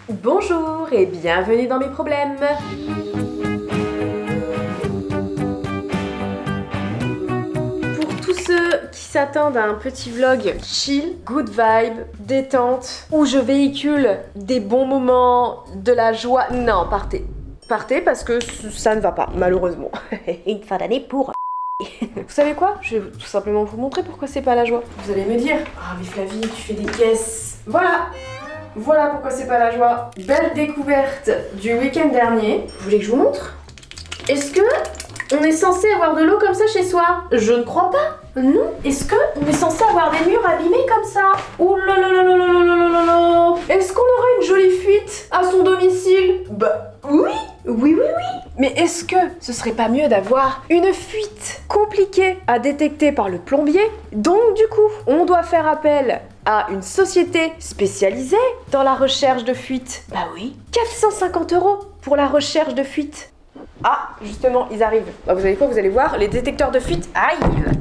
Bonjour et bienvenue dans mes problèmes. Pour tous ceux qui s'attendent à un petit vlog chill, good vibe, détente, où je véhicule des bons moments, de la joie, non, partez. Partez parce que ça ne va pas, malheureusement. Une fin d'année pour... Vous savez quoi? Je vais tout simplement vous montrer pourquoi c'est pas la joie. Vous allez me dire, ah mais Flavie, tu fais des caisses. Voilà pourquoi c'est pas la joie. Belle découverte du week-end dernier. Vous voulez que je vous montre? Est-ce que on est censé avoir de l'eau comme ça chez soi? Je ne crois pas. Non. Est-ce que on est censé avoir des murs abîmés comme ça? Ouh là là là là là là là là là. Est-ce qu'on aura une jolie fuite à son domicile? Bah oui. Oui. Mais est-ce que ce serait pas mieux d'avoir une fuite compliquée à détecter par le plombier? Donc du coup, on doit faire appel à une société spécialisée dans la recherche de fuite. Bah oui. 450 € pour la recherche de fuite. Ah, justement, ils arrivent. Bah, vous savez quoi, vous allez voir, les détecteurs de fuite arrivent.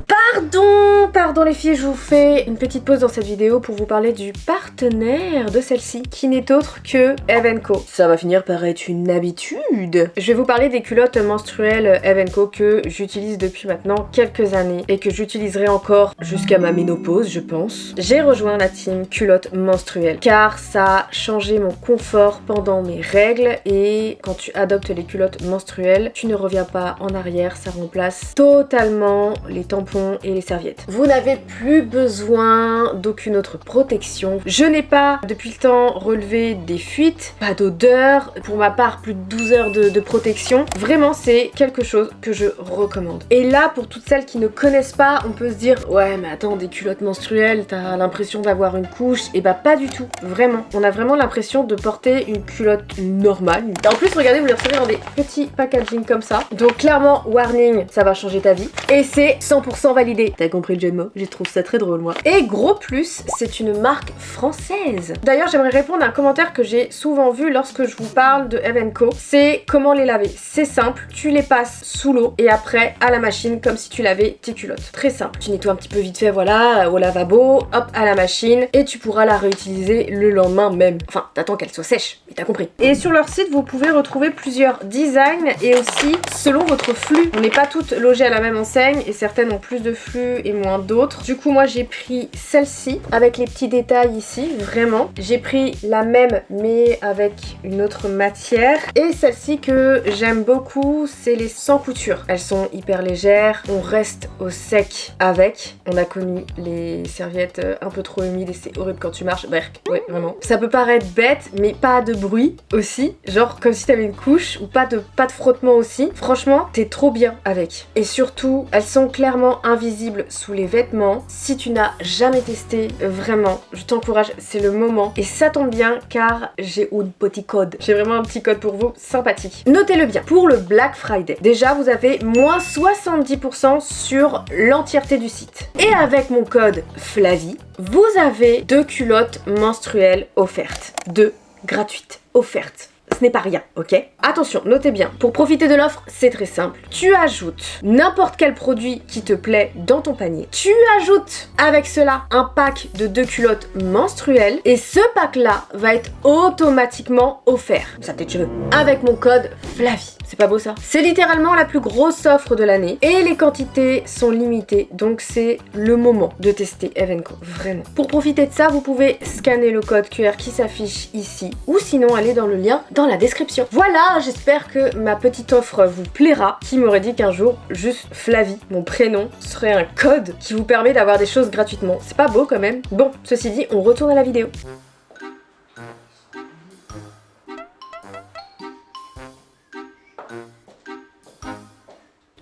Pardon les filles, je vous fais une petite pause dans cette vidéo pour vous parler du partenaire de celle-ci, qui n'est autre que Eve & Co. Ça va finir par être une habitude. Je vais vous parler des culottes menstruelles Eve & Co que j'utilise depuis maintenant quelques années et que j'utiliserai encore jusqu'à ma ménopause, je pense. J'ai rejoint la team culottes menstruelles car ça a changé mon confort pendant mes règles et quand tu adoptes les culottes menstruelles, tu ne reviens pas en arrière, ça remplace totalement les tampons et les serviettes. Vous n'avez plus besoin d'aucune autre protection. Je n'ai pas depuis le temps relevé des fuites, pas d'odeur, pour ma part plus de 12 heures de protection. Vraiment c'est quelque chose que je recommande. Et là pour toutes celles qui ne connaissent pas, on peut se dire ouais mais attends, des culottes menstruelles, t'as l'impression d'avoir une couche. Et bah pas du tout, vraiment. On a vraiment l'impression de porter une culotte normale. Et en plus regardez, vous les recevez dans des petits packaging comme ça. Donc clairement warning, ça va changer ta vie. Et c'est 100% validé. T'as compris le jeu de mots? Je trouve ça très drôle moi. Et gros plus, c'est une marque française. D'ailleurs j'aimerais répondre à un commentaire que j'ai souvent vu lorsque je vous parle de Eve & Co. C'est comment les laver. C'est simple, tu les passes sous l'eau et après à la machine comme si tu lavais tes culottes. Très simple. Tu nettoies un petit peu vite fait, voilà, au lavabo, hop, à la machine et tu pourras la réutiliser le lendemain même. Enfin, t'attends qu'elle soit sèche, mais t'as compris. Et sur leur site, vous pouvez retrouver plusieurs designs et aussi selon votre flux. On n'est pas toutes logées à la même enseigne et certaines ont plus de flux et moins d'autres. Du coup, moi j'ai pris celle-ci avec les petits détails ici, vraiment. J'ai pris la même mais avec une autre matière. Et celle-ci que j'aime beaucoup, c'est les sans couture. Elles sont hyper légères, on reste au sec avec. On a connu les serviettes un peu trop humides et c'est horrible quand tu marches. Bref, ouais, vraiment. Ça peut paraître bête, mais pas de bruit aussi. Genre comme si t'avais une couche ou pas de frottement aussi. Franchement, t'es trop bien avec. Et surtout, elles sont clairement invisibles sous les vêtements. Si tu n'as jamais testé, vraiment, je t'encourage, c'est le moment. Et ça tombe bien car j'ai un petit code. J'ai vraiment un petit code pour vous, sympathique. Notez-le bien, pour le Black Friday, déjà vous avez moins 70% sur l'entièreté du site. Et avec mon code Flavie, vous avez 2 culottes menstruelles offertes. 2 gratuites offertes. Ce n'est pas rien, ok? Attention, notez bien, pour profiter de l'offre, c'est très simple. Tu ajoutes n'importe quel produit qui te plaît dans ton panier. Tu ajoutes avec cela un pack de 2 culottes menstruelles et ce pack-là va être automatiquement offert. Ça peut-être cheveux. Avec mon code Flavie. C'est pas beau ça? C'est littéralement la plus grosse offre de l'année et les quantités sont limitées, donc c'est le moment de tester Eve & Co. Vraiment. Pour profiter de ça, vous pouvez scanner le code QR qui s'affiche ici ou sinon aller dans le lien dans la description. Voilà, j'espère que ma petite offre vous plaira. Qui m'aurait dit qu'un jour, juste Flavie, mon prénom, serait un code qui vous permet d'avoir des choses gratuitement. C'est pas beau quand même? Bon, ceci dit, on retourne à la vidéo.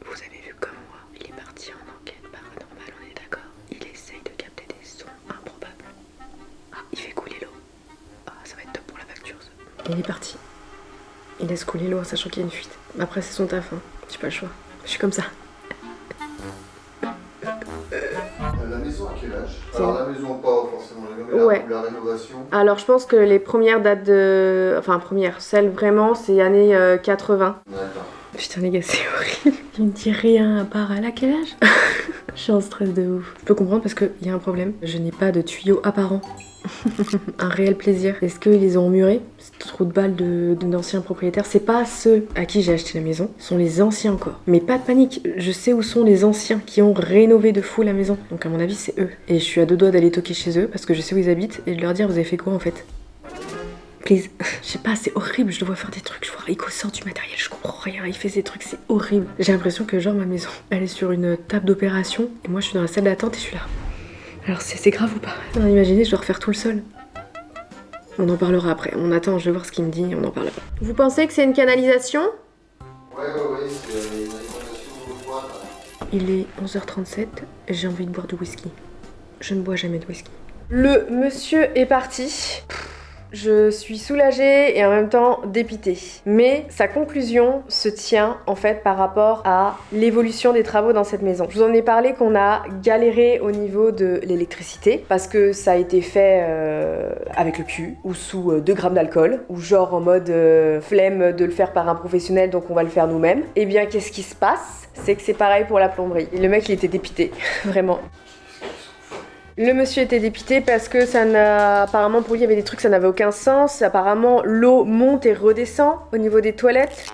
Vous avez vu comme moi, il est parti en enquête paranormale, on est d'accord? Il essaye de capter des sons improbables. Ah, il fait couler l'eau. Ah, ça va être top pour la facture ça. Il est parti. Il laisse couler l'eau en sachant qu'il y a une fuite. Après c'est son taf, hein. J'ai pas le choix. Je suis comme ça. La maison à quel âge? Alors la maison pas forcément la ouais. La rénovation. Alors je pense que les premières dates de... Enfin première, celle vraiment c'est années 80. D'accord. Putain les gars c'est horrible. Il me dit rien à part à quel âge? Je suis en stress de ouf. Je peux comprendre parce qu'il y a un problème. Je n'ai pas de tuyaux apparents. Un réel plaisir. Est-ce qu'ils les ont murés? C'est trop de balles d'anciens propriétaires. C'est pas ceux à qui j'ai acheté la maison, ce sont les anciens encore. Mais pas de panique, je sais où sont les anciens qui ont rénové de fou la maison. Donc à mon avis c'est eux. Et je suis à deux doigts d'aller toquer chez eux parce que je sais où ils habitent et de leur dire vous avez fait quoi en fait? Please. Je sais pas, c'est horrible, je le vois faire des trucs, je vois Rico sort du matériel, je comprends rien, il fait ses trucs, c'est horrible. J'ai l'impression que genre ma maison, elle est sur une table d'opération et moi je suis dans la salle d'attente et je suis là. Alors c'est grave ou pas? Non, imaginez, je dois refaire tout le sol. On en parlera après. On attend, je vais voir ce qu'il me dit, on en parlera. Vous pensez que c'est une canalisation? Ouais, c'est une alimentation au bois. Il est 11h37, j'ai envie de boire du whisky. Je ne bois jamais de whisky. Le monsieur est parti. Je suis soulagée et en même temps dépitée. Mais sa conclusion se tient en fait par rapport à l'évolution des travaux dans cette maison. Je vous en ai parlé qu'on a galéré au niveau de l'électricité parce que ça a été fait avec le cul ou sous 2 grammes d'alcool ou genre en mode flemme de le faire par un professionnel donc on va le faire nous-mêmes. Et bien qu'est-ce qui se passe? C'est que c'est pareil pour la plomberie. Et le mec il était dépité, vraiment. Le monsieur était dépité parce que ça n'a... Apparemment pour lui il y avait des trucs, ça n'avait aucun sens. Apparemment l'eau monte et redescend au niveau des toilettes.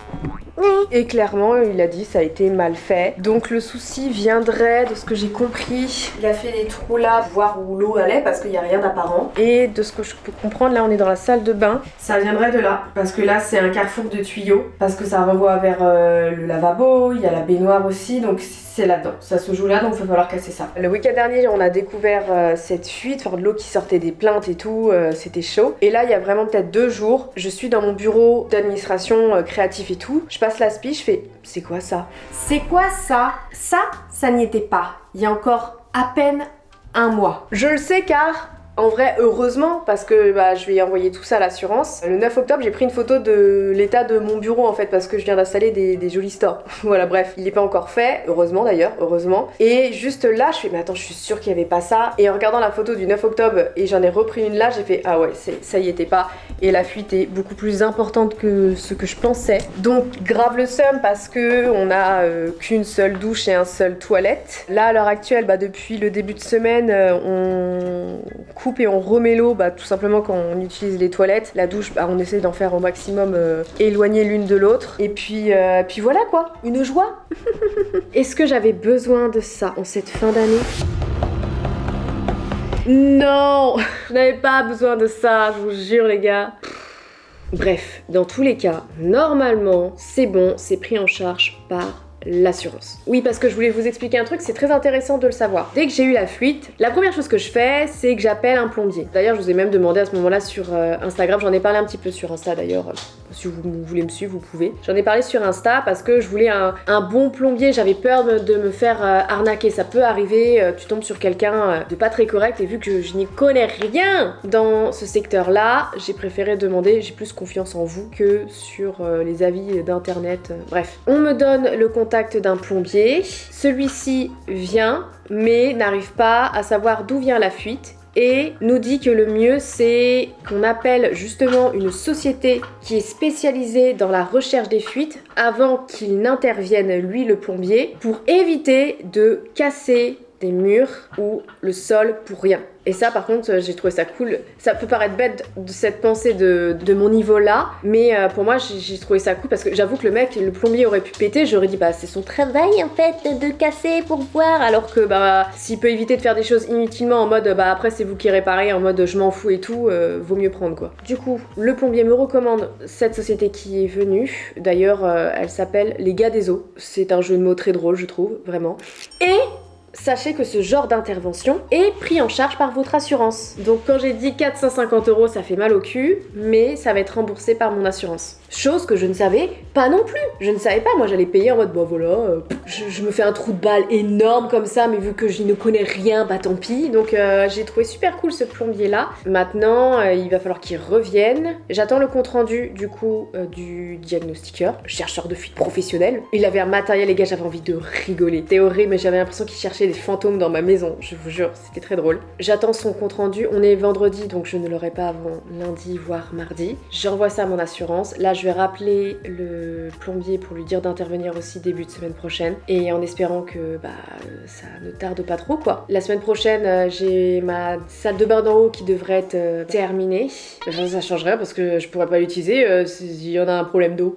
Et clairement il a dit ça a été mal fait. Donc le souci viendrait de ce que j'ai compris. Il a fait des trous là pour voir où l'eau allait parce qu'il n'y a rien d'apparent. Et de ce que je peux comprendre, là on est dans la salle de bain. Ça viendrait de là. Parce que là c'est un carrefour de tuyaux. Parce que ça renvoie vers le lavabo, il y a la baignoire aussi. Donc c'est là-dedans. Ça se joue là donc il va falloir casser ça. Le week-end dernier on a découvert cette fuite, enfin de l'eau qui sortait des plaintes et tout. C'était chaud. Et là il y a vraiment peut-être 2 jours, je suis dans mon bureau d'administration créatif et tout. Je passe l'aspi, je fais c'est quoi ça? C'est quoi ça? Ça n'y était pas. Il y a encore à peine un mois. Je le sais car en vrai, heureusement, parce que je vais envoyer tout ça à l'assurance. Le 9 octobre, j'ai pris une photo de l'état de mon bureau en fait, parce que je viens d'installer des jolis stores. Voilà, bref, il n'est pas encore fait, heureusement d'ailleurs, heureusement. Et juste là, je fais, mais attends, je suis sûre qu'il n'y avait pas ça. Et en regardant la photo du 9 octobre, et j'en ai repris une là, j'ai fait, ah ouais, ça y était pas. Et la fuite est beaucoup plus importante que ce que je pensais. Donc, grave le seum, parce que on a qu'une seule douche et un seul toilette. Là, à l'heure actuelle, depuis le début de semaine, on coupe et on remet l'eau tout simplement quand on utilise les toilettes. La douche, on essaie d'en faire au maximum éloigner l'une de l'autre. Et puis voilà quoi, une joie. Est-ce que j'avais besoin de ça en cette fin d'année? Non, je n'avais pas besoin de ça, je vous jure les gars. Bref, dans tous les cas, normalement, c'est bon, c'est pris en charge par l'assurance. Oui, parce que je voulais vous expliquer un truc, c'est très intéressant de le savoir. Dès que j'ai eu la fuite, la première chose que je fais, c'est que j'appelle un plombier. D'ailleurs, je vous ai même demandé à ce moment-là sur Instagram, j'en ai parlé un petit peu sur Insta d'ailleurs. Si vous voulez me suivre, vous pouvez. J'en ai parlé sur Insta parce que je voulais un bon plombier. J'avais peur de me faire arnaquer. Ça peut arriver, tu tombes sur quelqu'un de pas très correct et vu que je n'y connais rien dans ce secteur-là, j'ai préféré demander, j'ai plus confiance en vous que sur les avis d'internet. Bref, on me donne le contact d'un plombier. Celui-ci vient mais n'arrive pas à savoir d'où vient la fuite et nous dit que le mieux c'est qu'on appelle justement une société qui est spécialisée dans la recherche des fuites avant qu'il n'intervienne lui le plombier pour éviter de casser des murs ou le sol pour rien. Et ça par contre j'ai trouvé ça cool. Ça peut paraître bête de cette pensée de mon niveau là, mais pour moi j'ai trouvé ça cool parce que j'avoue que le plombier aurait pu péter, j'aurais dit c'est son travail en fait de casser pour voir, alors que s'il peut éviter de faire des choses inutilement en mode après c'est vous qui réparez, en mode je m'en fous et tout, vaut mieux prendre quoi. Du coup le plombier me recommande cette société qui est venue, d'ailleurs elle s'appelle Les Gars des Eaux, c'est un jeu de mots très drôle je trouve, vraiment. Et sachez que ce genre d'intervention est pris en charge par votre assurance. Donc quand j'ai dit 450 €, ça fait mal au cul, mais ça va être remboursé par mon assurance. Chose que je ne savais pas non plus. Je ne savais pas, moi j'allais payer en mode voilà, je me fais un trou de balle énorme comme ça, mais vu que je ne connais rien, tant pis. Donc j'ai trouvé super cool ce plombier là. Maintenant, il va falloir qu'il revienne. J'attends le compte rendu du coup du diagnostiqueur, chercheur de fuite professionnel. Il avait un matériel, les gars, j'avais envie de rigoler. C'était horrible, mais j'avais l'impression qu'il cherchait des fantômes dans ma maison, je vous jure, c'était très drôle. J'attends son compte rendu, on est vendredi donc je ne l'aurai pas avant lundi voire mardi. J'envoie ça à mon assurance, là je vais rappeler le plombier pour lui dire d'intervenir aussi début de semaine prochaine et en espérant que ça ne tarde pas trop quoi. La semaine prochaine j'ai ma salle de bain d'en haut qui devrait être terminée. Ça changerait parce que je pourrais pas l'utiliser s'il y en a un problème d'eau.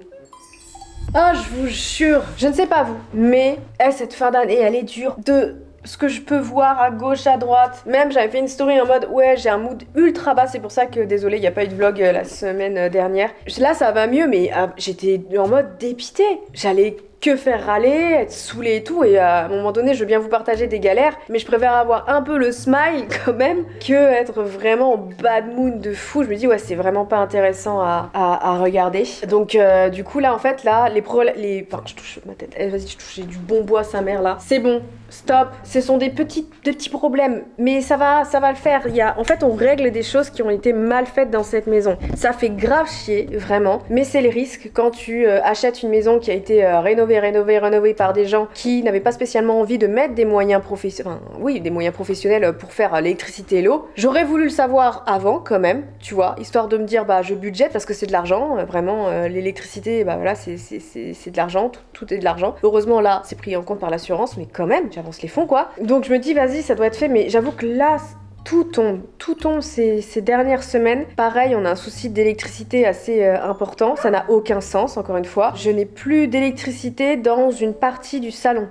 Ah, je vous jure, je ne sais pas vous, mais cette fin d'année, elle est dure. De ce que je peux voir à gauche, à droite, même j'avais fait une story en mode ouais, j'ai un mood ultra bas, c'est pour ça que désolé, il n'y a pas eu de vlog la semaine dernière. Là, ça va mieux, mais j'étais en mode dépitée. J'allais que faire râler, être saoulée et tout, et à un moment donné je veux bien vous partager des galères, mais je préfère avoir un peu le smile quand même que être vraiment en bad mood de fou. Je me dis ouais, c'est vraiment pas intéressant à regarder. Donc du coup là en fait là enfin je touche ma tête, vas-y, je touche du bon bois sa mère là, c'est bon, stop, ce sont des petits problèmes, mais ça va le faire. En fait on règle des choses qui ont été mal faites dans cette maison, ça fait grave chier vraiment, mais c'est les risques quand tu achètes une maison qui a été rénovée par des gens qui n'avaient pas spécialement envie de mettre des moyens professionnels pour faire l'électricité et l'eau. J'aurais voulu le savoir avant quand même, tu vois, histoire de me dire je budgète parce que c'est de l'argent, vraiment l'électricité, voilà, c'est de l'argent, tout est de l'argent. Heureusement là, c'est pris en compte par l'assurance, mais quand même, j'avance les fonds quoi. Donc je me dis vas-y, ça doit être fait, mais j'avoue que là tout tombe ces dernières semaines. Pareil, on a un souci d'électricité assez important, ça n'a aucun sens, encore une fois. Je n'ai plus d'électricité dans une partie du salon.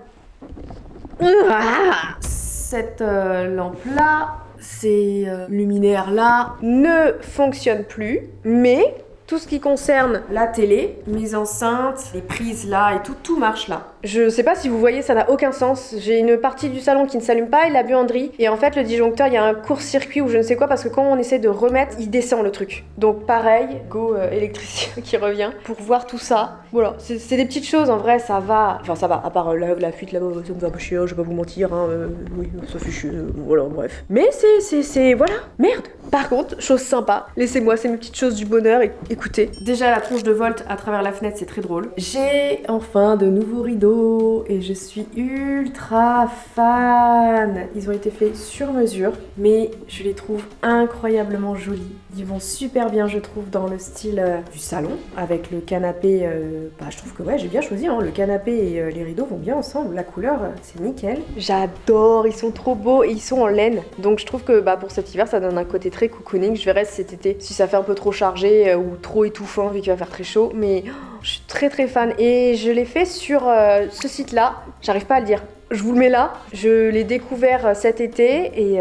Cette lampe-là, ces luminaires-là ne fonctionnent plus, mais tout ce qui concerne la télé, mes enceintes, les prises là et tout marche là. Je sais pas si vous voyez, ça n'a aucun sens. J'ai une partie du salon qui ne s'allume pas et la buanderie. Et en fait, le disjoncteur, il y a un court-circuit ou je ne sais quoi parce que quand on essaie de remettre, il descend le truc. Donc pareil, go électricien qui revient pour voir tout ça. Voilà, c'est des petites choses, en vrai, ça va. Enfin, ça va, à part la fuite là-bas, ça me va pas chier, je vais pas vous mentir, hein. Oui, ça fait chier, voilà, bref. Mais c'est, voilà, merde. Par contre, chose sympa, laissez-moi, c'est mes petites choses du bonheur, écoutez. Déjà, la tronche de Volt à travers la fenêtre, c'est très drôle. J'ai enfin de nouveaux rideaux et je suis ultra fan. Ils ont été faits sur mesure, mais je les trouve incroyablement jolis. Ils vont super bien, je trouve, dans le style du salon, avec le canapé. Je trouve que ouais, j'ai bien choisi, hein. Le canapé et les rideaux vont bien ensemble. La couleur, c'est nickel. J'adore, ils sont trop beaux et ils sont en laine. Donc je trouve que pour cet hiver, ça donne un côté très cocooning. Je verrai cet été si ça fait un peu trop chargé ou trop étouffant vu qu'il va faire très chaud. Mais je suis très très fan et je l'ai fait sur ce site-là. J'arrive pas à le dire. Je vous le mets là, je l'ai découvert cet été et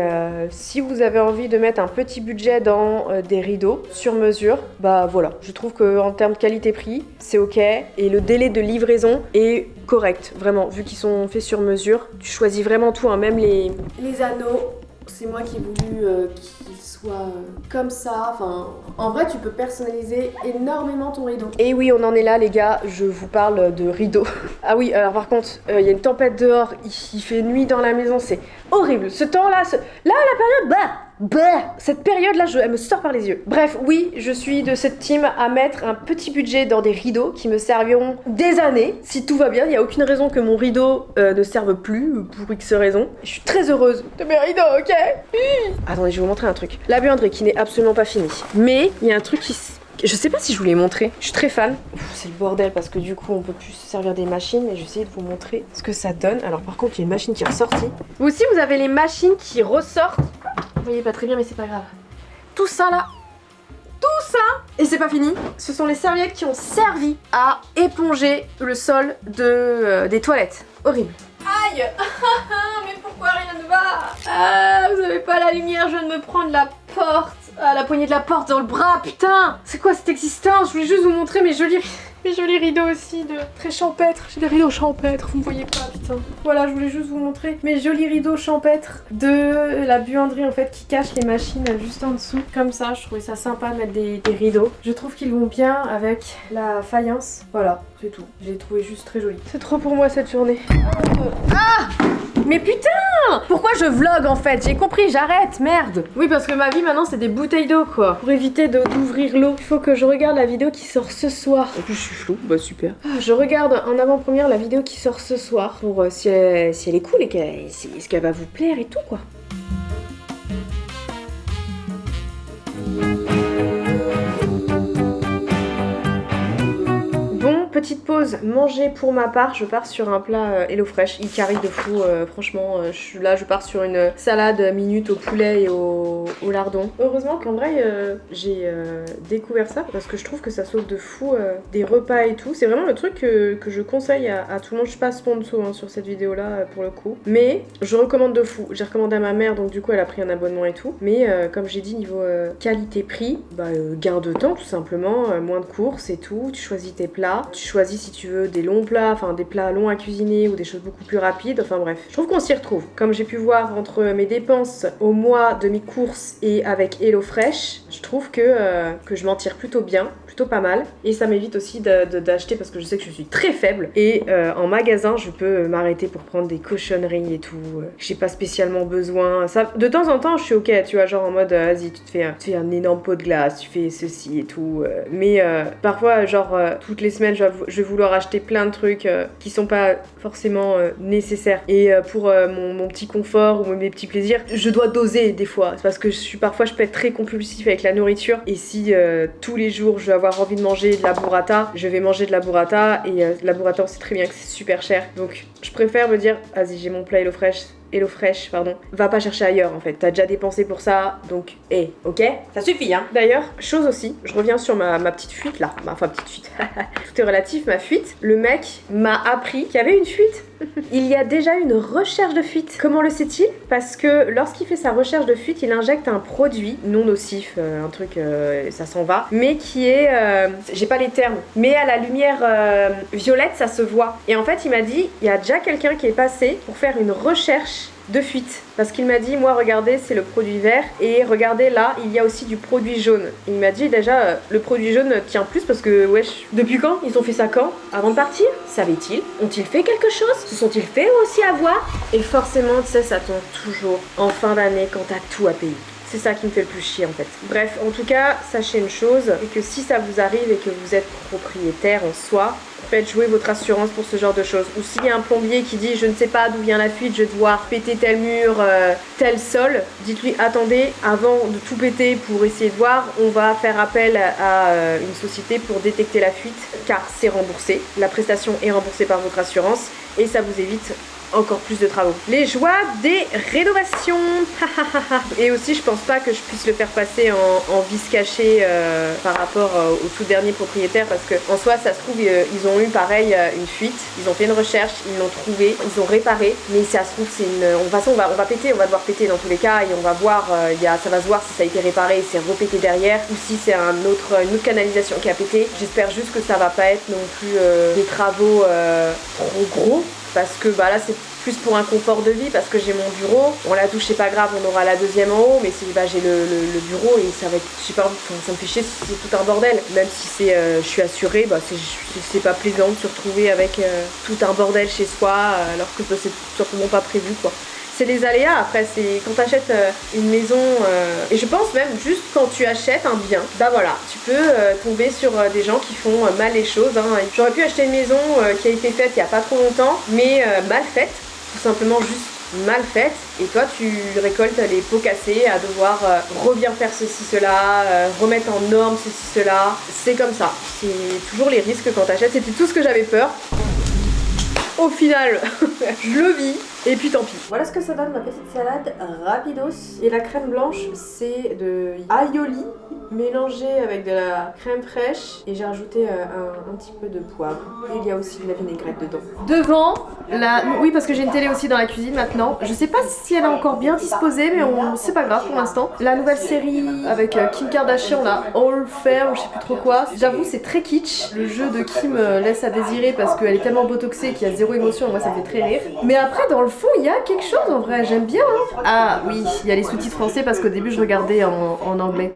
si vous avez envie de mettre un petit budget dans des rideaux sur mesure, voilà, je trouve qu'en termes de qualité-prix, c'est ok et le délai de livraison est correct, vraiment, vu qu'ils sont faits sur mesure. Tu choisis vraiment tout, hein, même les anneaux, c'est moi qui ai voulu qu'ils soient comme ça. Enfin, en vrai, tu peux personnaliser énormément ton rideau. Et oui, on en est là, les gars, je vous parle de rideaux. Ah oui, alors par contre, il y a une tempête dehors, il fait nuit dans la maison, c'est horrible. Ce temps-là, là, la période, cette période-là, elle me sort par les yeux. Bref, oui, je suis de cette team à mettre un petit budget dans des rideaux qui me serviront des années. Si tout va bien, il n'y a aucune raison que mon rideau ne serve plus, pour X raison. Je suis très heureuse de mes rideaux, ok? Attendez, je vais vous montrer un truc. La buanderie qui n'est absolument pas finie. Mais il y a un truc je sais pas si je vous l'ai montré, je suis très fan. C'est le bordel parce que du coup on peut plus se servir des machines, mais je vais essayer de vous montrer ce que ça donne. Alors par contre il y a une machine qui est ressortie. Vous aussi vous avez les machines qui ressortent. Vous voyez pas très bien mais c'est pas grave. Tout ça là, tout ça, et c'est pas fini. Ce sont les serviettes qui ont servi à éponger le sol des toilettes. Horrible. Aïe. Mais pourquoi rien ne va? Vous avez pas la lumière, je viens de me prendre la porte. La poignée de la porte dans le bras, putain! C'est quoi cette existence? Je voulais juste vous montrer mes jolis rideaux aussi, très champêtres. J'ai des rideaux champêtres, vous me voyez pas, putain. Voilà, je voulais juste vous montrer mes jolis rideaux champêtres de la buanderie en fait qui cache les machines juste en dessous. Comme ça, je trouvais ça sympa de mettre des rideaux. Je trouve qu'ils vont bien avec la faïence. Voilà, c'est tout. J'ai trouvé juste très joli. C'est trop pour moi cette journée. Ah! Mais putain! Pourquoi je vlog en fait? J'ai compris, j'arrête, merde! Oui, parce que ma vie maintenant c'est des bouteilles d'eau quoi. Pour éviter d'ouvrir l'eau, il faut que je regarde la vidéo qui sort ce soir. En plus, je suis flou, bah super. Je regarde en avant-première la vidéo qui sort ce soir pour si elle est cool et est-ce qu'elle va vous plaire et tout quoi. Petite pause, manger pour ma part, je pars sur un plat HelloFresh, il carry de fou, franchement, je pars sur une salade minute au poulet et au lardon. Heureusement qu'en vrai, j'ai découvert ça, parce que je trouve que ça sauve de fou des repas et tout. C'est vraiment le truc que je conseille à tout le monde. Je suis pas sponsor hein, sur cette vidéo là pour le coup, mais je recommande de fou. J'ai recommandé à ma mère, donc du coup elle a pris un abonnement et tout, mais comme j'ai dit, niveau qualité-prix, gain de temps tout simplement, moins de courses et tout, tu choisis tes plats, tu choisis si tu veux des longs plats, enfin des plats longs à cuisiner ou des choses beaucoup plus rapides, enfin bref. Je trouve qu'on s'y retrouve. Comme j'ai pu voir entre mes dépenses au mois de mes courses et avec HelloFresh, je trouve que je m'en tire plutôt bien, plutôt pas mal. Et ça m'évite aussi d'acheter parce que je sais que je suis très faible. Et en magasin, je peux m'arrêter pour prendre des cochonneries et tout. J'ai pas spécialement besoin. Ça, de temps en temps, je suis ok, tu vois, genre en mode vas-y, tu te fais un énorme pot de glace, tu fais ceci et tout. Mais parfois, genre toutes les semaines, je vais vouloir acheter plein de trucs qui sont pas forcément nécessaires. Et pour mon petit confort ou mes petits plaisirs, je dois doser des fois. C'est parce que parfois je peux être très compulsif avec la nourriture. Et si tous les jours je vais avoir envie de manger de la burrata, je vais manger de la burrata. Et la burrata, on sait très bien que c'est super cher. Donc je préfère me dire, vas-y, j'ai mon plat HelloFresh, pardon, va pas chercher ailleurs en fait, t'as déjà dépensé pour ça, donc ok, ça suffit hein. D'ailleurs, chose aussi, je reviens sur ma petite fuite là, enfin petite fuite, tout est relatif, ma fuite, le mec m'a appris qu'il y avait une fuite. Il y a déjà une recherche de fuite. Comment le sait-il? Parce que lorsqu'il fait sa recherche de fuite, il injecte un produit non nocif, un truc, ça s'en va, mais qui est, j'ai pas les termes, mais à la lumière violette, ça se voit. Et en fait, il m'a dit, il y a déjà quelqu'un qui est passé pour faire une recherche de fuite. Parce qu'il m'a dit, moi regardez, c'est le produit vert, et regardez là, il y a aussi du produit jaune. Il m'a dit déjà, le produit jaune tient plus parce que, wesh, depuis quand? Ils ont fait ça quand? Avant de partir? Savaient-ils? Ont-ils fait quelque chose? Se sont-ils fait aussi avoir? Et forcément, tu sais, ça tombe toujours en fin d'année quand t'as tout à payer. C'est ça qui me fait le plus chier en fait. Bref, en tout cas, sachez une chose, et que si ça vous arrive et que vous êtes propriétaire en soi, faites jouer votre assurance pour ce genre de choses. Ou s'il y a un plombier qui dit je ne sais pas d'où vient la fuite, je vais devoir péter tel mur, tel sol, dites-lui attendez, avant de tout péter pour essayer de voir, on va faire appel à une société pour détecter la fuite, car c'est remboursé. La prestation est remboursée par votre assurance et ça vous évite encore plus de travaux. Les joies des rénovations. Et aussi, je pense pas que je puisse le faire passer en vice caché par rapport au tout dernier propriétaire, parce que en soi, ça se trouve, ils ont eu pareil une fuite. Ils ont fait une recherche, ils l'ont trouvé, ils ont réparé. Mais ça se trouve, c'est une. On va péter, on va devoir péter dans tous les cas, et on va voir. Ça va se voir si ça a été réparé et c'est repété derrière, ou si c'est une autre canalisation qui a pété. J'espère juste que ça va pas être non plus des travaux trop gros. Parce que là c'est plus pour un confort de vie, parce que j'ai mon bureau. Bon, la douche c'est pas grave, on aura la deuxième en haut, mais j'ai le bureau et ça va être, je sais pas, ça me fait chier si c'est tout un bordel. Même si je suis assurée, c'est pas plaisant de se retrouver avec tout un bordel chez soi alors que c'est tout simplement pas prévu quoi. C'est les aléas, après c'est quand tu achètes une maison, et je pense même juste quand tu achètes un bien, voilà, tu peux tomber sur des gens qui font mal les choses, hein. J'aurais pu acheter une maison qui a été faite il y a pas trop longtemps, mais mal faite, tout simplement juste mal faite, et toi tu récoltes les pots cassés à devoir bien faire ceci, cela, remettre en norme ceci, cela, c'est comme ça, c'est toujours les risques quand tu achètes, c'était tout ce que j'avais peur. Au final, je le vis, et puis tant pis. Voilà ce que ça donne ma petite salade rapidos. Et la crème blanche, c'est de aioli mélangé avec de la crème fraîche. Et j'ai rajouté un petit peu de poivre. Et il y a aussi de la vinaigrette dedans. Devant, oui, parce que j'ai une télé aussi dans la cuisine maintenant. Je sais pas si elle est encore bien disposée, mais c'est pas grave pour l'instant. La nouvelle série avec Kim Kardashian, là, All Fair, ou je sais plus trop quoi. J'avoue, c'est très kitsch. Le jeu de Kim laisse à désirer parce qu'elle est tellement botoxée qu'il y a zéro émotion, et moi ça me fait très rire. Mais après, dans le fond, il y a quelque chose en vrai, j'aime bien. Hein. Ah oui, il y a les sous-titres français parce qu'au début je regardais en anglais.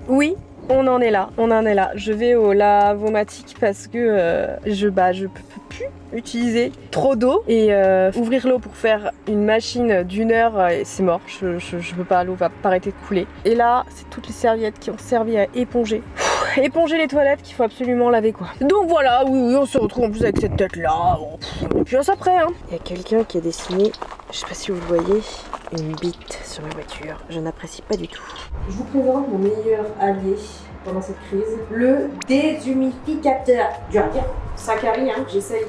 Oui, on en est là. Je vais au lavomatique parce que je peux plus utiliser trop d'eau et ouvrir l'eau pour faire une machine d'1 heure, et c'est mort. Je peux pas, l'eau va pas arrêter de couler. Et là, c'est toutes les serviettes qui ont servi à éponger. Éponger les toilettes qu'il faut absolument laver quoi. Donc voilà, oui, on se retrouve en plus avec cette tête là. Et puis on s'après hein. Il y a quelqu'un qui a dessiné, je sais pas si vous le voyez, une bite sur ma voiture. Je n'apprécie pas du tout. Je vous présente mon meilleur allié pendant cette crise, le déshumidificateur. Dur à dire, Sakari, hein. J'essaye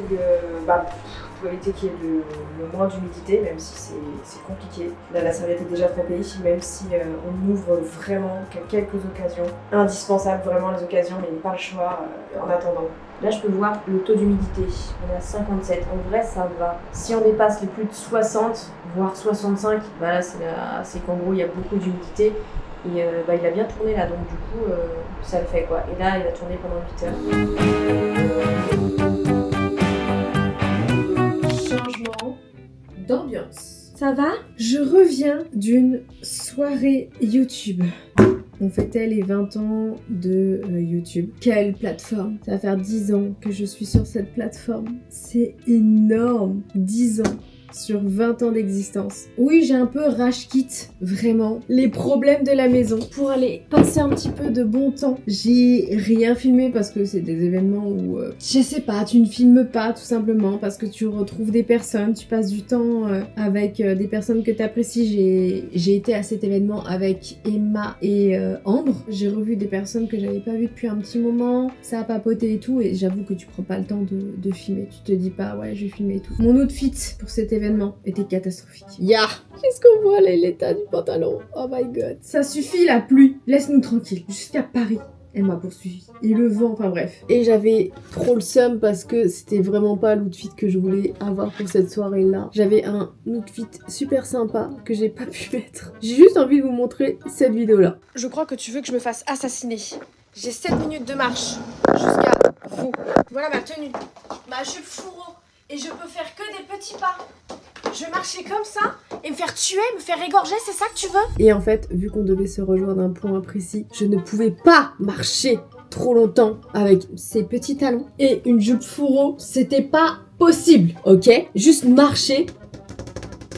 pour éviter qu'il y ait le moins d'humidité, même si c'est compliqué. Là, la serviette est déjà trempée, même si on ouvre vraiment qu'à quelques occasions. Indispensables, vraiment les occasions, mais pas le choix en attendant. Là, je peux voir le taux d'humidité. On est à 57. En vrai, ça va. Si on dépasse les plus de 60, voire 65, là, c'est qu'en gros, il y a beaucoup d'humidité. Et il a bien tourné là, donc du coup, ça le fait quoi. Et là, il a tourné pendant 8 heures. Changement d'ambiance. Ça va? Je reviens d'une soirée YouTube. On fêtait les 20 ans de YouTube. Quelle plateforme! Ça va faire 10 ans que je suis sur cette plateforme. C'est énorme! 10 ans sur 20 ans d'existence. Oui, j'ai un peu rage quit, vraiment, les problèmes de la maison pour aller passer un petit peu de bon temps. J'ai rien filmé parce que c'est des événements où, je sais pas, tu ne filmes pas tout simplement parce que tu retrouves des personnes, tu passes du temps avec des personnes que tu apprécies. J'ai été à cet événement avec Emma et Ambre. J'ai revu des personnes que j'avais pas vues depuis un petit moment, ça a papoté et tout, et j'avoue que tu prends pas le temps de filmer. Tu te dis pas, ouais, je vais filmer et tout. Mon outfit pour cet événement était catastrophique. Est-ce qu'on voit l'état du pantalon? Oh my god. Ça suffit la pluie. Laisse-nous tranquille. Jusqu'à Paris. Elle m'a poursuivi. Et le vent, enfin bref. Et j'avais trop le seum parce que c'était vraiment pas l'outfit que je voulais avoir pour cette soirée-là. J'avais un outfit super sympa que j'ai pas pu mettre. J'ai juste envie de vous montrer cette vidéo-là. Je crois que tu veux que je me fasse assassiner. J'ai 7 minutes de marche jusqu'à vous. Voilà ma tenue. Ma jupe fourreau. Et je peux faire que des petits pas. Je vais marcher comme ça et me faire tuer, me faire égorger, c'est ça que tu veux? Et en fait, vu qu'on devait se rejoindre à un point précis, je ne pouvais pas marcher trop longtemps avec ces petits talons et une jupe fourreau. C'était pas possible, ok? Juste marcher.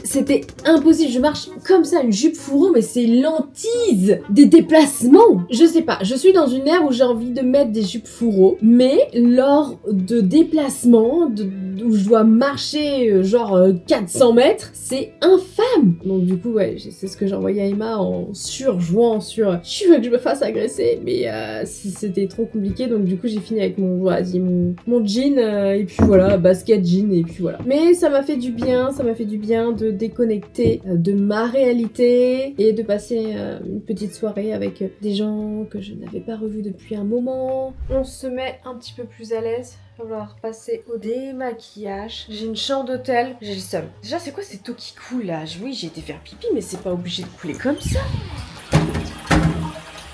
C'était impossible, je marche comme ça, une jupe fourreau, mais c'est l'hantise des déplacements. Je sais pas, je suis dans une ère où j'ai envie de mettre des jupes fourreaux, mais lors de déplacements, où je dois marcher genre 400 mètres, c'est infâme. Donc du coup, ouais, c'est ce que j'ai envoyé à Emma en surjouant sur « Tu veux que je me fasse agresser ?» Mais c'était trop compliqué, donc du coup j'ai fini avec mon jean, et puis voilà, basket jean, et puis voilà. Mais ça m'a fait du bien de déconnecter de ma réalité et de passer une petite soirée avec des gens que je n'avais pas revus depuis un moment. On se met un petit peu plus à l'aise. Il va falloir passer au démaquillage. J'ai une chambre d'hôtel, j'ai le seum. Déjà, c'est quoi cette eau qui coule là? Oui, j'ai été faire pipi, mais c'est pas obligé de couler comme ça.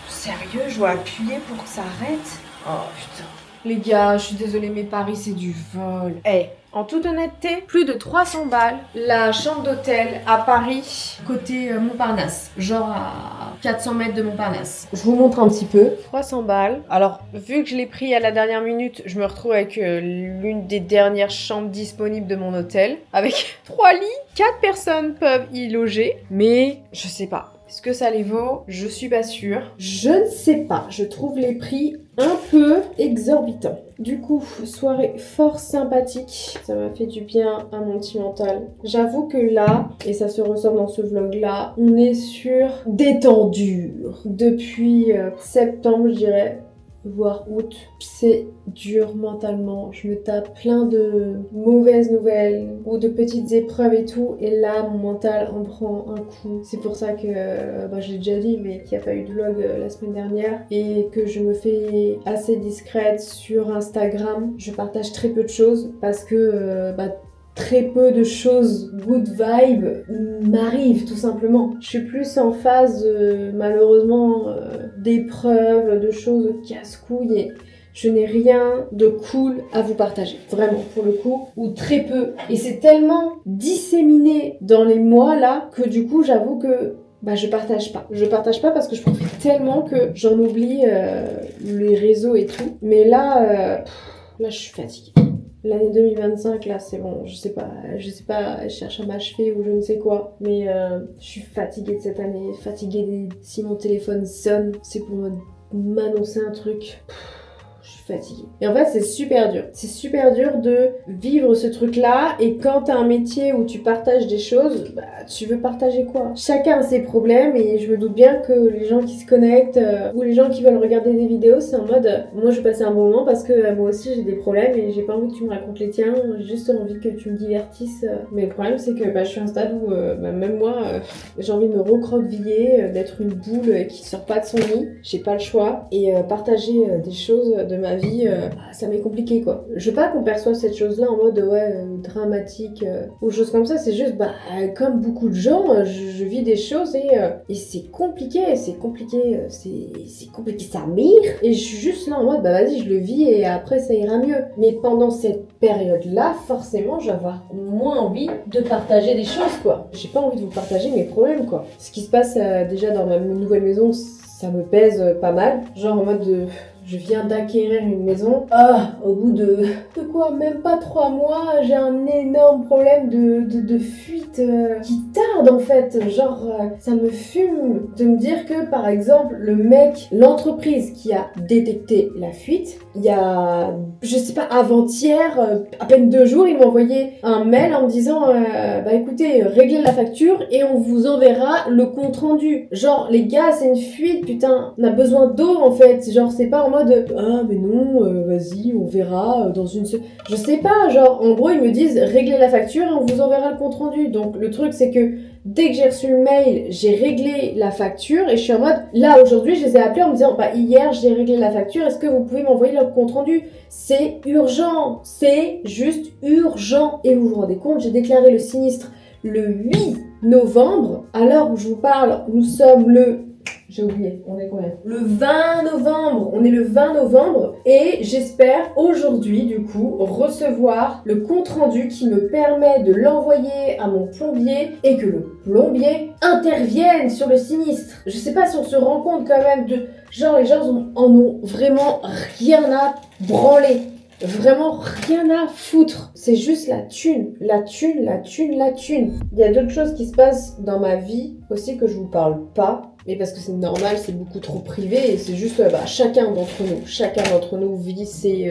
Sérieux, je dois appuyer pour que ça arrête? Oh putain. Les gars, je suis désolée, mais Paris, c'est du vol. En toute honnêteté, plus de 300 balles, la chambre d'hôtel à Paris, côté Montparnasse, genre à 400 mètres de Montparnasse. Je vous montre un petit peu. 300 balles. Alors, vu que je l'ai pris à la dernière minute, je me retrouve avec l'une des dernières chambres disponibles de mon hôtel, avec 3 lits. 4 personnes peuvent y loger, mais je sais pas. Est-ce que ça les vaut? Je suis pas sûre. Je ne sais pas. Je trouve les prix un peu exorbitants. Du coup, soirée fort sympathique. Ça m'a fait du bien à mon petit mental. J'avoue que là, et ça se ressort dans ce vlog-là, on est sur détendu. Depuis septembre, je dirais, voire août, c'est dur mentalement. Je me tape plein de mauvaises nouvelles ou de petites épreuves et tout, et là mon mental en prend un coup. C'est pour ça que je l'ai déjà dit, mais qu'il n'y a pas eu de vlog la semaine dernière et que je me fais assez discrète sur Instagram. Je partage très peu de choses parce que très peu de choses good vibe m'arrivent tout simplement. Je suis plus en phase malheureusement d'épreuves, de choses casse-couilles, et je n'ai rien de cool à vous partager. Vraiment, pour le coup, ou très peu. Et c'est tellement disséminé dans les mois là que du coup j'avoue que bah je partage pas. Je partage pas parce que je profite tellement que j'en oublie les réseaux et tout. Mais là, là je suis fatiguée. L'année 2025, là, c'est bon, je sais pas, je cherche à m'achever ou je ne sais quoi, mais je suis fatiguée de cette année, si mon téléphone sonne, c'est pour m'annoncer un truc. Je suis fatiguée. Et en fait, c'est super dur. C'est super dur de vivre ce truc-là. Et quand t'as un métier où tu partages des choses, bah, tu veux partager quoi? Chacun a ses problèmes et je me doute bien que les gens qui se connectent ou les gens qui veulent regarder des vidéos, c'est en mode moi je vais passer un bon moment parce que moi aussi j'ai des problèmes et j'ai pas envie que tu me racontes les tiens, j'ai juste envie que tu me divertisses. Mais le problème c'est que je suis à un stade où même moi j'ai envie de me recroqueviller, d'être une boule qui sort pas de son lit. J'ai pas le choix et partager des choses de ma vie, ça m'est compliqué quoi. Je veux pas qu'on perçoive cette chose-là en mode dramatique ou choses comme ça, c'est juste comme beaucoup de gens, je vis des choses et c'est compliqué, c'est compliqué, ça mire et je suis juste là en mode vas-y je le vis et après ça ira mieux. Mais pendant cette période-là, forcément je vais avoir moins envie de partager des choses quoi. J'ai pas envie de vous partager mes problèmes quoi. Ce qui se passe déjà dans ma nouvelle maison, ça me pèse pas mal, genre en mode je viens d'acquérir une maison. Au bout de quoi, même pas 3 mois, j'ai un énorme problème de fuite qui tarde en fait. Genre, ça me fume de me dire que par exemple, l'entreprise qui a détecté la fuite, il y a, je sais pas, avant-hier, à peine 2 jours, ils m'ont envoyé un mail en me disant écoutez, réglez la facture et on vous enverra le compte rendu. Genre, les gars, c'est une fuite, putain, on a besoin d'eau en fait. Genre, c'est pas en mode mais non, vas-y, on verra dans une je sais pas, genre en gros ils me disent réglez la facture et on vous enverra le compte rendu. Donc le truc c'est que dès que j'ai reçu le mail, j'ai réglé la facture et je suis en mode là aujourd'hui je les ai appelés en me disant hier j'ai réglé la facture, est-ce que vous pouvez m'envoyer le compte rendu? C'est urgent, c'est juste urgent. Et vous vous rendez compte, j'ai déclaré le sinistre le 8 novembre, à l'heure où je vous parle, nous sommes j'ai oublié, on est combien? Le 20 novembre, on est le 20 novembre et j'espère aujourd'hui du coup recevoir le compte rendu qui me permet de l'envoyer à mon plombier et que le plombier intervienne sur le sinistre. Je sais pas si on se rend compte quand même de... Genre les gens en ont vraiment rien à branler. Vraiment rien à foutre. C'est juste la thune. La thune, la thune, la thune. Il y a d'autres choses qui se passent dans ma vie aussi que je vous parle pas. Mais parce que c'est normal, c'est beaucoup trop privé et c'est juste chacun d'entre nous vit ses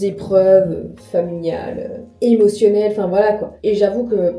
épreuves familiales, émotionnelles, enfin voilà quoi. Et j'avoue que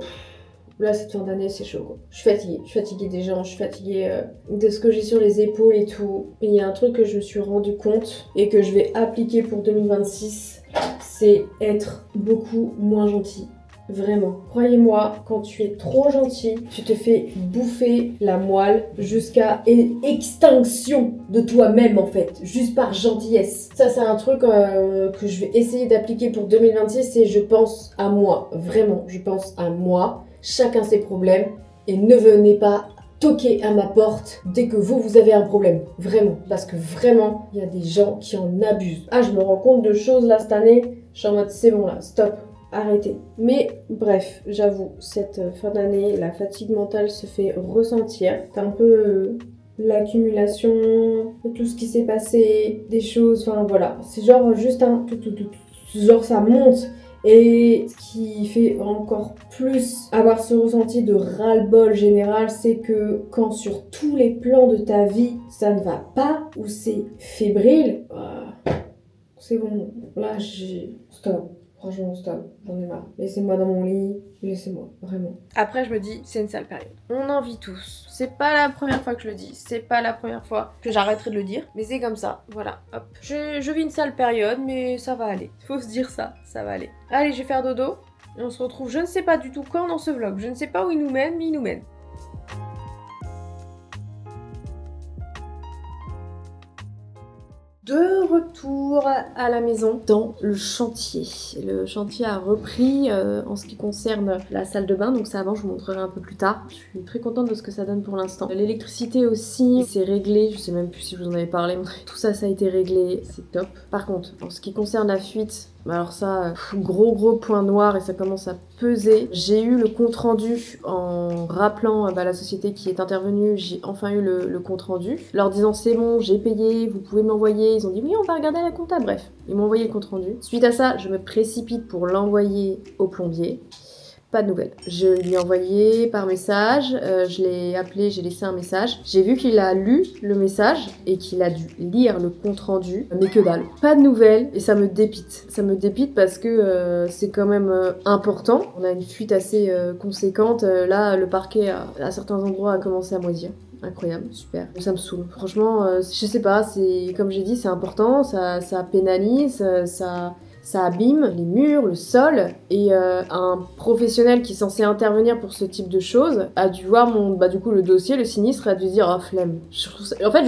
là cette fin d'année c'est chaud quoi. Je suis fatiguée des gens, je suis fatiguée de ce que j'ai sur les épaules et tout. Et il y a un truc que je me suis rendu compte et que je vais appliquer pour 2026, c'est être beaucoup moins gentil. Vraiment. Croyez-moi, quand tu es trop gentil, tu te fais bouffer la moelle jusqu'à extinction de toi-même en fait, juste par gentillesse. Ça c'est un truc que je vais essayer d'appliquer pour 2026 et je pense à moi. Vraiment, je pense à moi. Chacun ses problèmes et ne venez pas toquer à ma porte dès que vous avez un problème. Vraiment. Parce que vraiment, il y a des gens qui en abusent. Je me rends compte de choses là cette année. Je suis en mode c'est bon là, stop. Arrêtez. Mais bref, j'avoue, cette fin d'année, la fatigue mentale se fait ressentir. C'est un peu l'accumulation de tout ce qui s'est passé, des choses, enfin voilà. C'est genre juste genre ça monte. Et ce qui fait encore plus avoir ce ressenti de ras-le-bol général, c'est que quand sur tous les plans de ta vie, ça ne va pas ou c'est fébrile, c'est bon. Là, stop. Franchement, stop, j'en ai marre. Laissez-moi dans mon lit, laissez-moi, vraiment. Après, je me dis, c'est une sale période. On en vit tous. C'est pas la première fois que je le dis, c'est pas la première fois que j'arrêterai de le dire, mais c'est comme ça, voilà, hop. Je vis une sale période, mais ça va aller. Faut se dire ça va aller. Allez, je vais faire dodo, et on se retrouve, je ne sais pas du tout quand dans ce vlog. Je ne sais pas où il nous mène, mais il nous mène. De retour à la maison dans le chantier. Le chantier a repris en ce qui concerne la salle de bain, donc ça avant je vous montrerai un peu plus tard. Je suis très contente de ce que ça donne pour l'instant. L'électricité aussi, c'est réglé, je sais même plus si je vous en avais parlé, tout ça a été réglé, c'est top. Par contre, en ce qui concerne la fuite, Alors ça, gros point noir et ça commence à peser. J'ai eu le compte rendu en rappelant la société qui est intervenue, j'ai enfin eu le compte rendu. Leur disant c'est bon, j'ai payé, vous pouvez m'envoyer. Ils ont dit oui, on va regarder à la compta, bref. Ils m'ont envoyé le compte rendu. Suite à ça, je me précipite pour l'envoyer au plombier. Pas de nouvelles. Je lui ai envoyé par message, je l'ai appelé, j'ai laissé un message. J'ai vu qu'il a lu le message et qu'il a dû lire le compte rendu, mais que dalle. Pas de nouvelles et ça me dépite. Ça me dépite parce que c'est quand même important. On a une fuite assez conséquente. Là, le parquet, à certains endroits, a commencé à moisir. Incroyable, super. Ça me saoule. Franchement, je sais pas, c'est comme j'ai dit, c'est important, ça pénalise, ça abîme les murs, le sol, et un professionnel qui est censé intervenir pour ce type de choses a dû voir du coup le dossier, le sinistre, a dû dire oh flemme. Je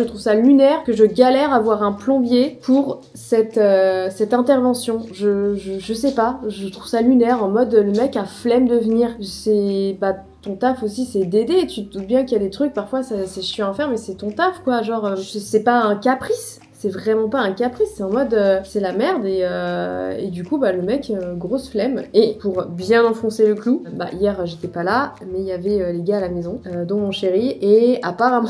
trouve ça lunaire que je galère à voir un plombier pour cette intervention. Je sais pas, je trouve ça lunaire en mode le mec a flemme de venir. Ton taf aussi c'est d'aider, tu te doutes bien qu'il y a des trucs, parfois c'est chiant à faire mais c'est ton taf quoi, genre c'est pas un caprice. C'est vraiment pas un caprice, c'est en mode c'est la merde et du coup le mec grosse flemme. Et pour bien enfoncer le clou, hier j'étais pas là mais il y avait les gars à la maison dont mon chéri et apparemment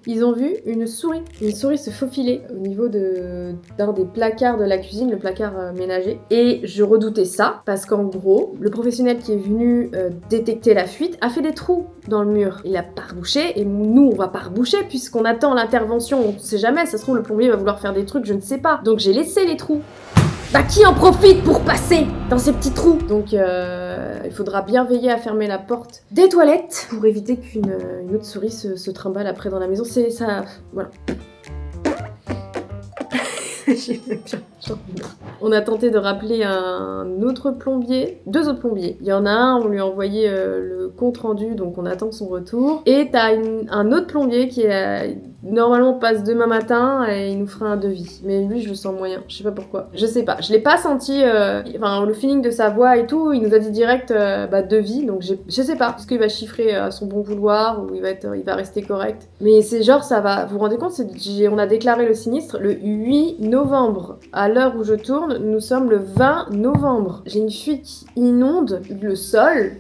ils ont vu une souris se faufiler au niveau d'un des placards de la cuisine, le placard ménager. Et je redoutais ça parce qu'en gros, le professionnel qui est venu détecter la fuite a fait des trous dans le mur. Il a pas rebouché et nous on va pas reboucher puisqu'on attend l'intervention. On sait jamais, ça se trouve le plombier va vouloir faire des trucs, je ne sais pas. Donc j'ai laissé les trous. Qui en profite pour passer dans ces petits trous? Donc il faudra bien veiller à fermer la porte des toilettes pour éviter qu'une autre souris se trimballe après dans la maison. C'est ça, voilà. On a tenté de rappeler un autre plombier, 2 autres plombiers. Il y en a un, on lui a envoyé le compte rendu, donc on attend son retour. Et t'as un autre plombier qui normalement passe demain matin et il nous fera un devis. Mais lui, je le sens moyen, je sais pas pourquoi. Je sais pas, je l'ai pas senti, le feeling de sa voix et tout, il nous a dit direct devis, donc je sais pas. Est-ce qu'il va chiffrer à son bon vouloir ou il va rester correct. Mais c'est genre, ça va, vous vous rendez compte, on a déclaré le sinistre le 8 novembre. À l'heure où je tourne, nous sommes le 20 novembre. J'ai une fuite qui inonde le sol.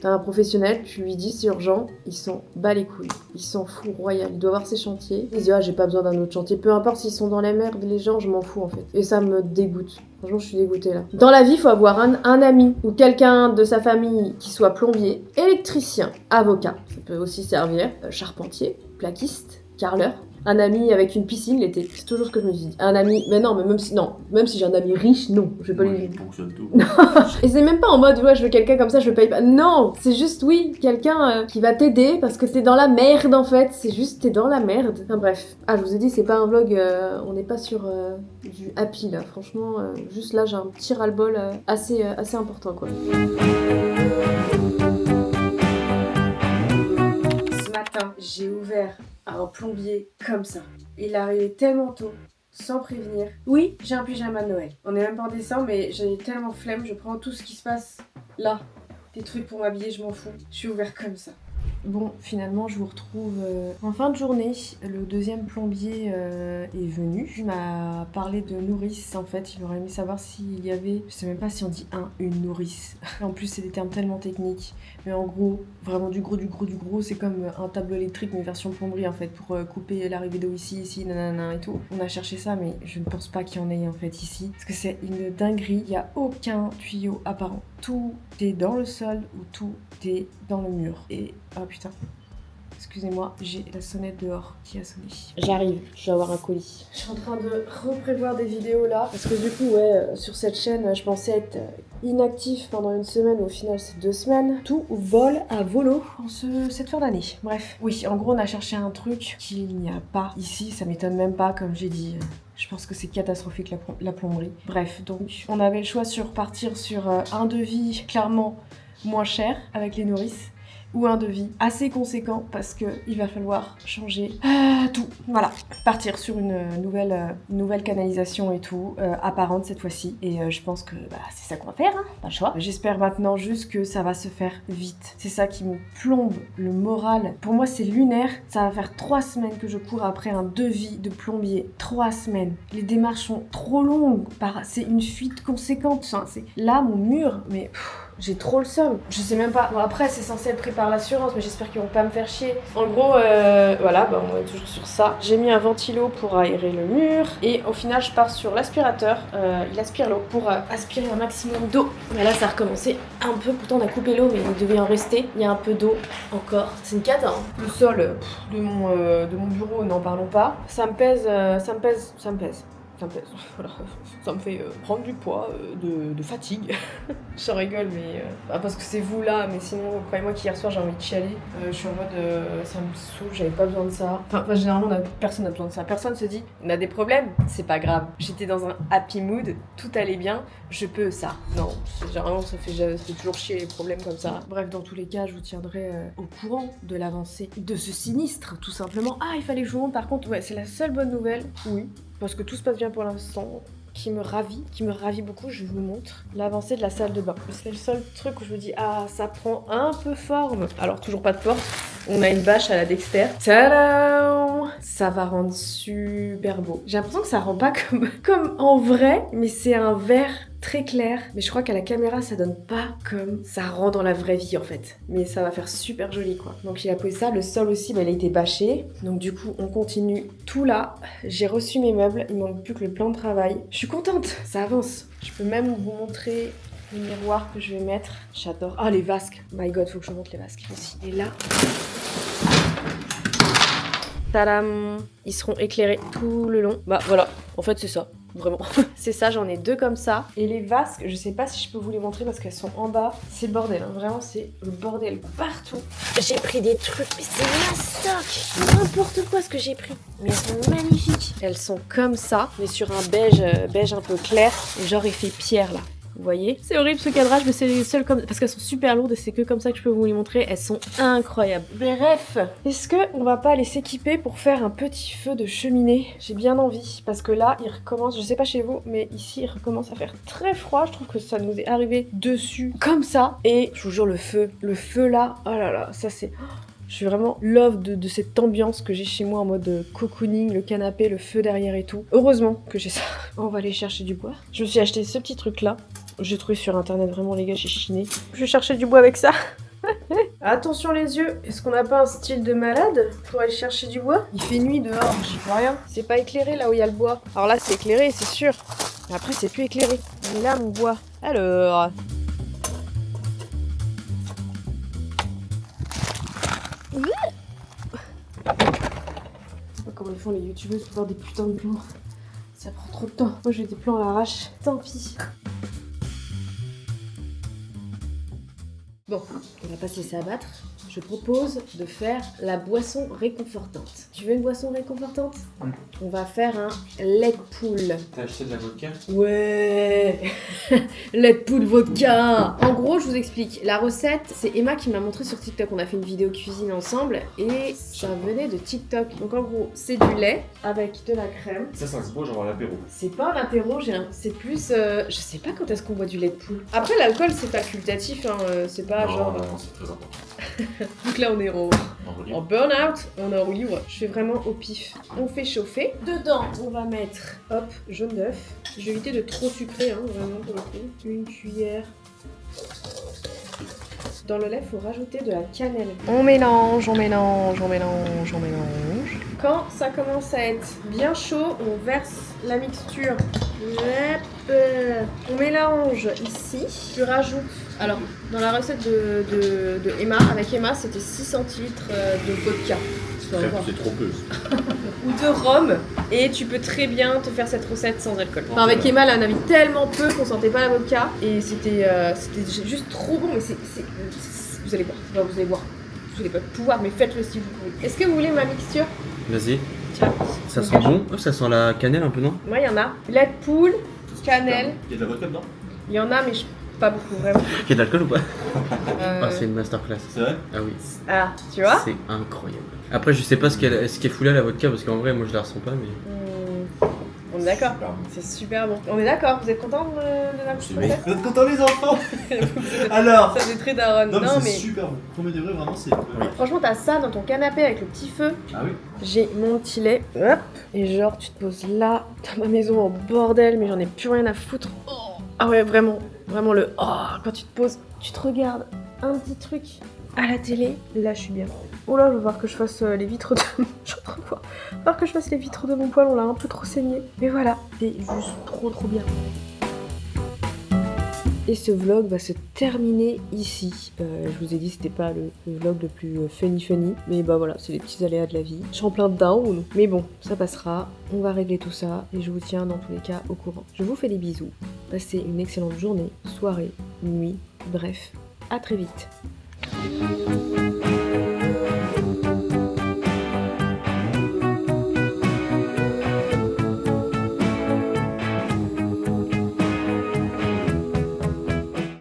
T'as un professionnel, tu lui dis c'est urgent, il s'en bat les couilles. Il s'en fout royal, il doit voir ses chantiers. Il se dit j'ai pas besoin d'un autre chantier. Peu importe s'ils sont dans la merde, les gens, je m'en fous en fait. Et ça me dégoûte. Franchement, je suis dégoûtée là. Dans la vie, il faut avoir un ami ou quelqu'un de sa famille qui soit plombier, électricien, avocat. Ça peut aussi servir, charpentier, plaquiste, carreleur. Un ami avec une piscine l'été, c'est toujours ce que je me dis. Un ami, mais non, même si j'ai un ami riche, non, je vais pas lui. Et c'est même pas en mode je veux quelqu'un comme ça, je le paye pas. Non, c'est juste quelqu'un qui va t'aider parce que t'es dans la merde en fait. C'est juste t'es dans la merde. Enfin bref. Je vous ai dit c'est pas un vlog, on n'est pas sur du happy là. Franchement, juste là j'ai un petit ras-le-bol assez important quoi. Ce matin, j'ai ouvert un plombier comme ça. Il arrivait tellement tôt, sans prévenir. Oui, j'ai un pyjama de Noël. On est même pas en décembre, mais j'ai tellement flemme, je prends tout ce qui se passe là. Des trucs pour m'habiller, je m'en fous. Je suis ouvert comme ça. Bon, finalement, je vous retrouve en fin de journée. Le deuxième plombier est venu. Il m'a parlé de nourrice, en fait. Il aurait aimé savoir s'il y avait... Je sais même pas si on dit une nourrice. En plus, c'est des termes tellement techniques. Mais en gros, vraiment du gros, c'est comme un tableau électrique, mais version plomberie, en fait, pour couper l'arrivée d'eau ici, nanana et tout. On a cherché ça, mais je ne pense pas qu'il y en ait, en fait, ici. Parce que c'est une dinguerie. Il n'y a aucun tuyau apparent. Tout est dans le sol ou tout est dans le mur. Et... oh putain. Excusez-moi, j'ai la sonnette dehors qui a sonné. J'arrive, je vais avoir un colis. Je suis en train de reprévoir des vidéos là. Parce que du coup, sur cette chaîne, je pensais être inactif pendant une semaine. Au final, c'est 2 semaines. Tout vole à volo en cette fin d'année. Bref. Oui, en gros, on a cherché un truc qu'il n'y a pas ici. Ça m'étonne même pas, comme j'ai dit. Je pense que c'est catastrophique la plomberie. Bref, donc on avait le choix partir sur un devis clairement moins cher avec les nourrices. ou un devis assez conséquent parce que il va falloir changer tout. Voilà, partir sur une nouvelle canalisation et tout, apparente cette fois-ci. Et je pense que c'est ça qu'on va faire, hein, pas le choix. J'espère maintenant juste que ça va se faire vite. C'est ça qui me plombe le moral. Pour moi, c'est lunaire. Ça va faire 3 semaines que je cours après un devis de plombier. 3 semaines. Les démarches sont trop longues. C'est une fuite conséquente. Enfin, c'est là mon mur, mais j'ai trop le seum. Je sais même pas. Bon, après, c'est censé être pris par l'assurance, mais j'espère qu'ils vont pas me faire chier. En gros, voilà, on est toujours sur ça. J'ai mis un ventilo pour aérer le mur. Et au final, je pars sur l'aspirateur. Il aspire l'eau pour aspirer un maximum d'eau. Mais là, ça a recommencé un peu. Pourtant, on a coupé l'eau, mais il devait en rester. Il y a un peu d'eau encore. C'est une cata, hein. Le sol de mon bureau, n'en parlons pas. Ça me pèse. Voilà. Ça me fait prendre du poids, de fatigue. Je rigole, mais parce que c'est vous là, mais sinon, croyez-moi qu'hier soir j'ai envie de chialer. Je suis en mode ça me saoule, j'avais pas besoin de ça. Enfin généralement, personne n'a besoin de ça. Personne se dit, on a des problèmes, c'est pas grave. J'étais dans un happy mood, tout allait bien, je peux ça. Non, généralement, ça fait toujours chier les problèmes comme ça. Bref, dans tous les cas, je vous tiendrai au courant de l'avancée de ce sinistre, tout simplement. Ah, il fallait que je vous montre, par contre, ouais, c'est la seule bonne nouvelle, oui. Parce que tout se passe bien pour l'instant, qui me ravit beaucoup, je vous montre l'avancée de la salle de bain. C'est le seul truc où je me dis, ah, ça prend un peu forme. Alors, toujours pas de porte, on a une bâche à la Dexter. Tadam! Ça va rendre super beau. J'ai l'impression que ça rend pas comme en vrai, mais c'est un vert très clair. Mais je crois qu'à la caméra, ça donne pas comme ça rend dans la vraie vie en fait. Mais ça va faire super joli quoi. Donc il a posé ça. Le sol aussi, il a été bâché. Donc du coup, on continue tout là. J'ai reçu mes meubles. Il manque plus que le plan de travail. Je suis contente. Ça avance. Je peux même vous montrer les miroirs que je vais mettre. J'adore. Ah, les vasques. My god, faut que je vous montre les vasques aussi. Et là... Tadam! Ils seront éclairés tout le long. Bah voilà, en fait c'est ça, vraiment. C'est ça, j'en ai 2 comme ça. Et les vasques, je sais pas si je peux vous les montrer parce qu'elles sont en bas. C'est le bordel, hein. Vraiment c'est le bordel partout. J'ai pris des trucs, mais c'est mastoc! N'importe quoi ce que j'ai pris. Mais elles sont magnifiques. Elles sont comme ça, mais sur un beige un peu clair. Et genre il fait pierre là. Vous voyez? C'est horrible ce cadrage, mais c'est les seules comme... Parce qu'elles sont super lourdes et c'est que comme ça que je peux vous les montrer. Elles sont incroyables. Bref, est-ce qu'on va pas aller s'équiper pour faire un petit feu de cheminée? J'ai bien envie, parce que là, il recommence, je sais pas chez vous, mais ici, il recommence à faire très froid. Je trouve que ça nous est arrivé dessus, comme ça. Et je vous jure, le feu là, oh là là, ça c'est... Je suis vraiment love de cette ambiance que j'ai chez moi en mode cocooning, le canapé, le feu derrière et tout. Heureusement que j'ai ça. On va aller chercher du bois. Je me suis acheté ce petit truc là. J'ai trouvé sur internet, vraiment les gars, j'ai chiné. Je vais chercher du bois avec ça. Attention les yeux, est-ce qu'on n'a pas un style de malade pour aller chercher du bois? Il fait nuit dehors, j'y peux rien. C'est pas éclairé là où il y a le bois. Alors là c'est éclairé, c'est sûr. Mais après c'est plus éclairé. Mais là mon bois. Alors... Comment ils font les youtubeuses pour faire des putains de plans. Ça prend trop de temps. Moi j'ai des plans à l'arrache. Tant pis. Bon, on va pas se laisser abattre. Je propose de faire la boisson réconfortante. Tu veux une boisson réconfortante? On va faire un lait pool. T'as acheté de la vodka? Ouais. Lait pool vodka. En gros, je vous explique. La recette, c'est Emma qui m'a montré sur TikTok. On a fait une vidéo cuisine ensemble et ça venait de TikTok. Donc en gros, c'est du lait avec de la crème. Ça c'est beau, genre l'apéro. C'est pas un apéro, c'est plus... je sais pas quand est-ce qu'on boit du lait de poule. Après, l'alcool, c'est facultatif, hein. C'est pas genre... Non, c'est très important. Donc là, on est en burn-out, on est en roue libre. Je fais vraiment au pif. On fait chauffer. Dedans, on va mettre, hop, jaune d'œuf. Je vais éviter de trop sucrer, hein, vraiment pour le coup. Une cuillère. Dans le lait, il faut rajouter de la cannelle. On mélange, on mélange, on mélange, on mélange. Quand ça commence à être bien chaud, on verse la mixture. On mélange ici. Je rajoute... Alors, dans la recette de Emma, avec Emma, c'était 6 centilitres de vodka. C'est trop peu. Ou de rhum. Et tu peux très bien te faire cette recette sans alcool. Enfin, avec Emma, là, on a mis tellement peu qu'on sentait pas la vodka. Et c'était juste trop bon. Mais vous allez voir. Enfin, vous allez voir. Vous allez pas pouvoir, mais faites-le si vous pouvez. Est-ce que vous voulez ma mixture? Vas-y. Tiens. Ça sent bon? Oh, ça sent la cannelle un peu, non? Moi, il y en a. Lait de poule, cannelle. Il y a de la vodka dedans? Il y en a, mais pas beaucoup, vraiment. Il y a de l'alcool ou pas? Ah, c'est une masterclass. C'est vrai? Ah oui. Ah, tu vois? C'est incroyable. Après, je sais pas ce qu'est foulé la vodka parce qu'en vrai, moi je la ressens pas, mais. On est d'accord. Super bon. C'est super bon. On est d'accord, vous êtes contents de la C'est recette? Vous êtes contents les enfants? Alors! Ça fait très daronne. Non, mais c'est mais super bon. Premier degré, vraiment, c'est. franchement, t'as ça dans ton canapé avec le petit feu. Ah oui? J'ai mon petit lait. Hop. Et genre, tu te poses là. T'as ma maison en bordel, mais j'en ai plus rien à foutre. Oh. Ah ouais, vraiment. Vraiment le. Oh, quand tu te poses, tu te regardes un petit truc à la télé. Là, je suis bien. Oh là, je vais voir que je fasse les vitres de. Je suis en train de voir. Il va falloir que je fasse les vitres de mon poêle. On l'a un peu trop saigné. Mais voilà. C'est juste trop bien. Et ce vlog va se terminer ici. Je vous ai dit c'était pas le vlog le plus funny, mais bah voilà, c'est les petits aléas de la vie. Je suis en plein down, mais bon, ça passera. On va régler tout ça et je vous tiens dans tous les cas au courant. Je vous fais des bisous. Passez une excellente journée, soirée, nuit, bref, à très vite.